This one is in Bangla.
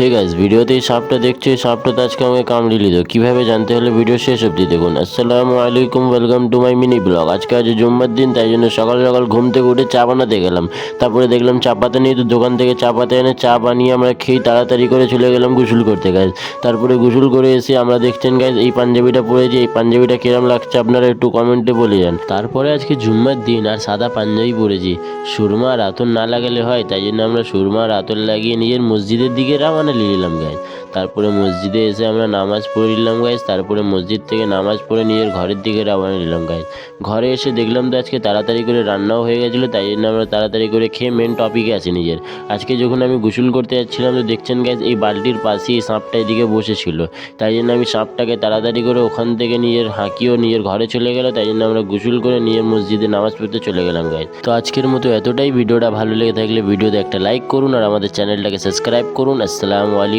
হে গাইস, ভিডিওতে এই সাপটা দেখছো, এই সাপটা তো আজকে আমাকে কামড়ে নিল। কিভাবে জানতে হলে ভিডিও শেষ অবধি দেখুন। আসসালামু আলাইকুম, welcome to my mini blog. আজকে জুম্মার দিন, তাই জন্য সকাল সকাল ঘুম থেকে উঠে চা বানাতে গেলাম। তারপরে দেখলাম চা পাতা নেই, তো দোকান থেকে চা পাতা এনে চা বানিয়ে আমরা খেয়ে তাড়াতাড়ি করে চলে গেলাম গোসল করতে গাইস। তারপরে গোসল করে এসে আমরা দেখছেন গাইস, এই পাঞ্জাবিটা পরেছি। এই পাঞ্জাবিটা কিরম লাগছে আপনারা একটু কমেন্টে বলে যান। তারপরে আজকে জুম্মার দিন আর সাদা পাঞ্জাবি পরেছি। সুরমা আর আতর না লাগালে হয়, তাই জন্য আমরা সুরমা আর আতর লাগিয়ে নিজের মসজিদের দিকে রওনা দিয়ে দিলাম গাইস। তারপরে মসজিদে এসে আমরা নামাজ পড়ে নিলাম গাইস। তারপরে মসজিদ থেকে নামাজ পড়ে নিজের ঘরের দিকে রওনা দিলাম গাইস। ঘরে এসে দেখলাম তো আজকে তাড়াতাড়ি করে রান্নাও হয়ে গেছিলো, তাই জন্য আমরা তাড়াতাড়ি করে খেয়ে মেন টপিকে আসি নিজের। আজকে যখন আমি গোসল করতে যাচ্ছিলাম, তো দেখছেন গাইস, এই বালতির পাশেই এই সাপটা এদিকে বসেছিল। তাই জন্য আমি সাপটাকে তাড়াতাড়ি করে ওখান থেকে নিজের হাঁকিও নিজের ঘরে চলে গেল। তাই জন্য আমরা গোসল করে নিজের মসজিদে নামাজ পড়তে চলে গেলাম গাইস। তো আজকের মতো এতটাই। ভিডিওটা ভালো লেগে থাকলে ভিডিওতে একটা লাইক করুন আর আমাদের চ্যানেলটাকে সাবস্ক্রাইব করুন। আসসালামু আলাইকুম।